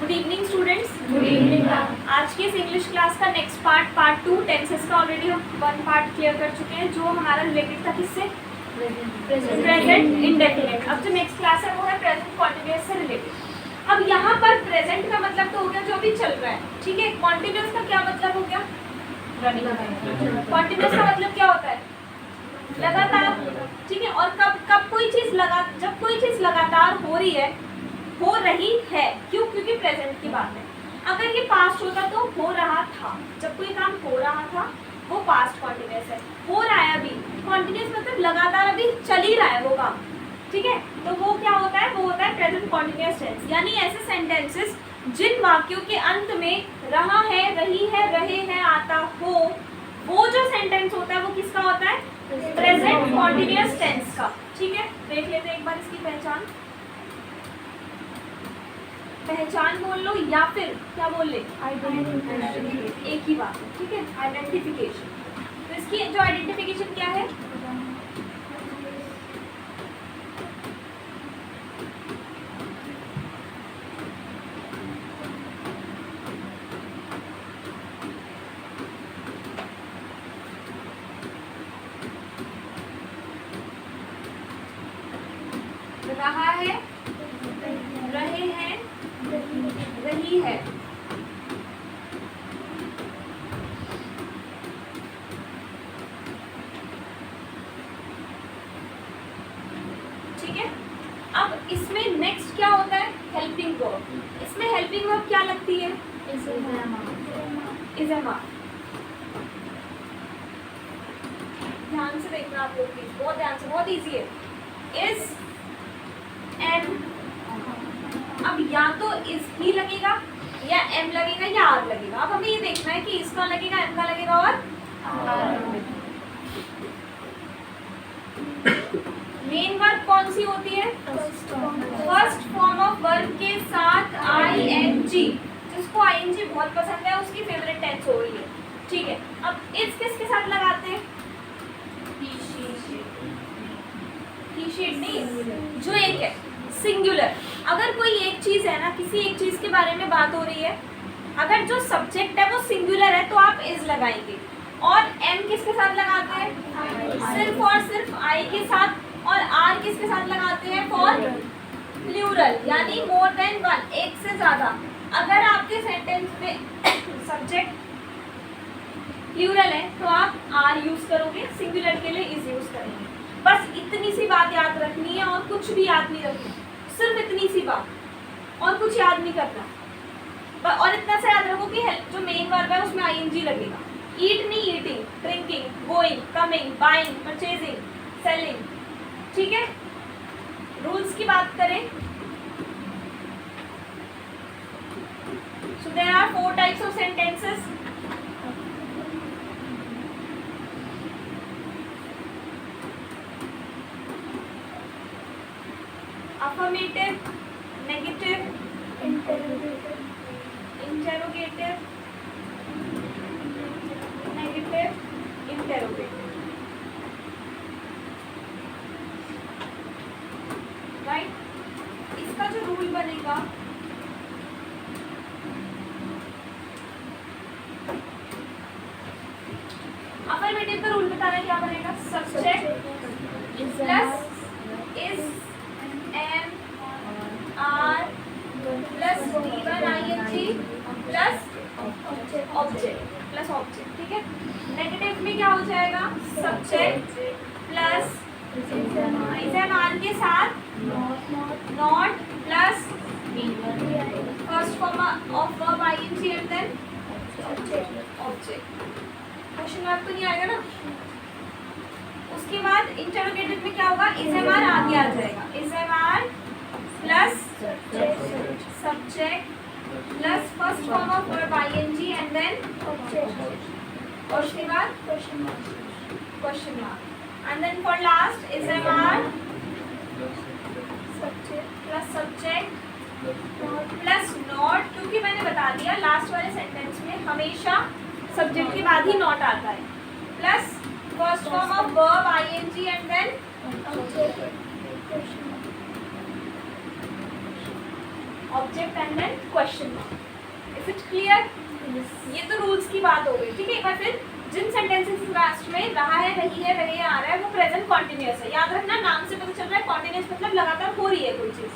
Good evening students. Good evening. आज के इस इंग्लिश क्लास का नेक्स्ट पार्ट 2 टेंसेस का ऑलरेडी हम वन पार्ट क्लियर कर चुके हैं, जो हमारा रिलेटेड था किससे, प्रेजेंट इंडेफिनिट। अब जो नेक्स्ट क्लास है वो है प्रेजेंट कॉन्टिन्यूअस से रिलेटेड। अब यहाँ पर प्रेजेंट का मतलब तो हो गया जो अभी चल रहा है, ठीक है। कॉन्टिन्यूअस का क्या मतलब हो गया, कॉन्टिन्यूअस का मतलब क्या होता है, लगातार, ठीक है। और कब कोई चीज जब कोई चीज लगातार हो रही है, क्यों, क्योंकि प्रेजेंट की बात है। अगर ये पास्ट होता तो हो रहा था, जब कोई काम हो रहा था वो पास्ट कॉन्टिन्यूअस है। हो रहा है अभी, कॉन्टिन्यूअस मतलब लगातार अभी चल ही रहा है वो काम, ठीक है। तो वो क्या होता है, वो होता है प्रेजेंट कॉन्टिन्यूअस टेंस। यानी ऐसे सेंटेंसेस जिन वाक्यों के अंत में रहा है, रही है, रहे हैं आता हो, वो जो सेंटेंस होता है वो किसका होता है, प्रेजेंट कॉन्टिन्यूअस टेंस का, ठीक है। देख लेते हैं एक बार इसकी पहचान बोल लो या फिर क्या बोल ले, एक ही बात है, ठीक है, आइडेंटिफिकेशन। तो इसकी जो आइडेंटिफिकेशन क्या है, रहा है, रहे हैं, रही है, ठीक है। अब इसमें नेक्स्ट क्या होता है, हेल्पिंग वर्ब। इसमें हेल्पिंग वर्ब क्या लगती है, इज एम आर। ध्यान से देखना आप लोग प्लीज, बहुत ध्यान से, बहुत इजी है। इज एम, अब या तो इज ही लगेगा या एम लगेगा या आर लगेगा। अब हमें ये देखना है कि इसका लगेगा, एम का लगेगा और मेन वर्ब कौन सी होती है, फर्स्ट फॉर्म ऑफ वर्ब के साथ आईएनजी। जिसको आईएनजी बहुत पसंद है उसकी फेवरेट टेंस हो रही है, ठीक है। अब इज किसके साथ लगाते हैं, ही शीट नहीं, जो एक है सिंगुलर। अगर कोई एक चीज है ना, किसी एक चीज के बारे में बात हो रही है, अगर जो सब्जेक्ट है वो सिंगुलर है तो आप इज लगाएंगे। और एम किसके साथ लगाते हैं, सिर्फ और सिर्फ आई के साथ। और आर किसके साथ लगाते हैं, फॉर प्लूरल, यानी मोर देन वन, एक से ज्यादा। अगर आपके सेंटेंस में सब्जेक्ट प्लूरल है तो आप आर यूज करोगे, सिंगुलर के लिए इज यूज करेंगे। बस इतनी सी बात याद रखनी है और कुछ भी याद नहीं रखना, सिर्फ इतनी सी बात, और कुछ याद नहीं करना। और इतना सा याद रखो कि जो मेन वर्ब है उसमें आईएनजी लगेगा। ईट नहीं eating, drinking, going, coming, buying, purchasing, selling, ठीक है। रूल्स की बात करें, so there are 4 types of sentences. Affirmative, negative, interrogative, negative, interrogative, right? इसका जो रूल बनेगा, अफर्मेटिव का रूल बता रहा है, क्या बनेगा, subject plus is am are plus V1 ING प्लस ऑब्जेक्ट, ठीक है। नेगेटिव में क्या हो जाएगा, subject plus is am are के साथ not plus first form of verb ING and then object. Question mark तो नहीं आएगा ना। उसके बाद इंटरोगेटिव में क्या होगा, इज एम आर आगे आ जाएगा, is am are plus subject plus first form of verb ING and then और उसके बाद question mark and then for last is am are plus subject plus not, क्योंकि मैंने बता दिया लास्ट वाले सेंटेंस में हमेशा सब्जेक्ट के बाद ही नॉट आता है, plus first form of verb ING and then object and then question mark. Is it clear? ये तो रूल्स की बात हो गई, ठीक है। एक बार फिर जिन सेंटेंसेस लास्ट में रहा है, रही है, रहे, आ रहा है, वो प्रेजेंट कॉन्टिन्यूअस है। याद रखना, नाम से पता चल रहा है कॉन्टिन्यूअस मतलब लगातार हो रही है कोई चीज।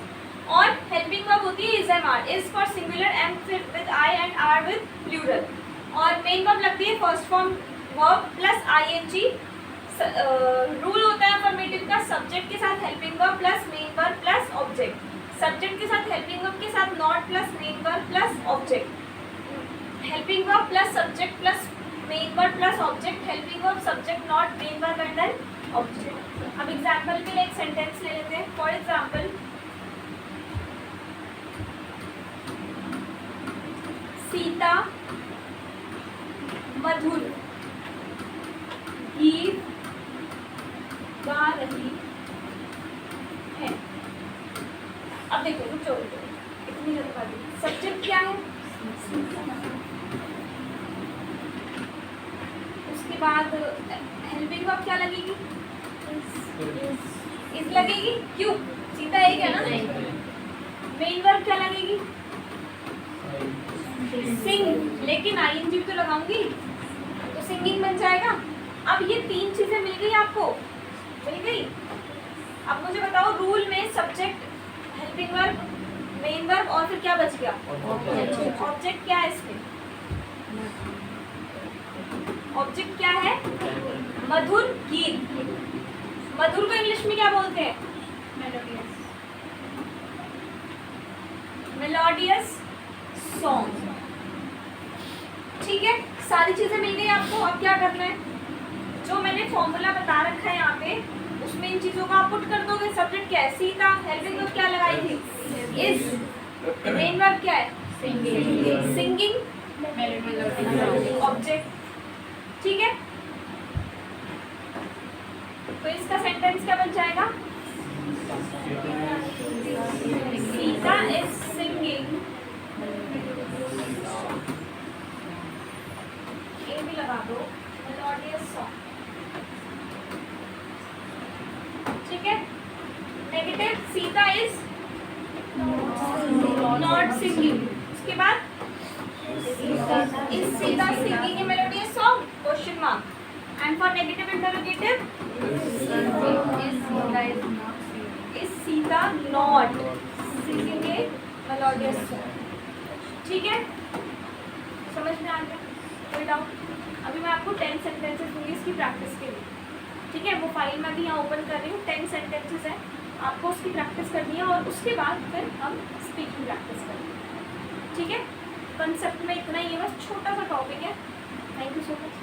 और हेल्पिंग वर्ब होती है is and are, is for singular, am फिर with I and are with plural. और मेन वर्ब लगती है first form verb plus ING. Rule होता है अफर्मेटिव का, सब्जेक्ट के साथ helping verb plus main verb plus object, subject के साथ हेल्पिंग वर्ब के साथ not plus main verb plus object, helping verb plus subject plus main verb plus object, helping verb subject not main verb and then object. अब example के लिए एक sentence ले लेते हैं। फॉर एग्जांपल, सीता मधुर गीत गा रही है। अब देखो, रुक जाओ, इतनी जल्दबाजी। सब्जेक्ट क्या है? उसके बाद हेल्पिंग वर्ब क्या लगेगी? इज लगेगी। क्यों? सीता एक है ना। मेन वर्ब क्या लगेगी? सिंग, लेकिन आईएनजी तो लगाऊंगी तो सिंगिंग बन जाएगा। अब ये तीन चीजें मिल गई आपको, मिल गई। अब मुझे बताओ, रूल में subject, helping verb, main verb और फिर क्या बच गया? ऑब्जेक्ट क्या है इसमें? ऑब्जेक्ट क्या है? मधुर गीत। मधुर को इंग्लिश में क्या बोलते हैं? Melodious song. ठीक है, सारी चीजें मिल गई आपको। अब क्या करना है, जो मैंने फॉर्मूला बता रखा है यहाँ पे, उसमें इन चीजों को आप पुट कर दोगे। सब्जेक्ट क्या है? सीता। हेल्पिंग वर्ब क्या लगाई थी? इज। मेन वर्ब क्या है? सिंगिंग। ऑब्जेक्ट। ठीक है, तो इसका सेंटेंस क्या बन जाएगा? Sita is singing. ये भी लगा दो, मेलोडियस सॉन्ग। ठीक है, negative, Sita is not singing. उसके बाद is Sita singing A melodious song? Question mark. And for negative interrogative, is Sita not singing A melodious song. ठीक है, समझ में आ गया? कोई डाउट? अभी मैं आपको 10 सेंटेंसेस दूंगी इसकी प्रैक्टिस के लिए। ठीक है, वो फाइल मैं भी यहाँ ओपन कर रही हूँ। 10 सेंटेंसेस है, आपको उसकी प्रैक्टिस करनी है और उसके बाद फिर हम स्पीकिंग प्रैक्टिस करेंगे। ठीक है, कंसेप्ट में इतना ही है, बस छोटा सा टॉपिक है। Thank you so much.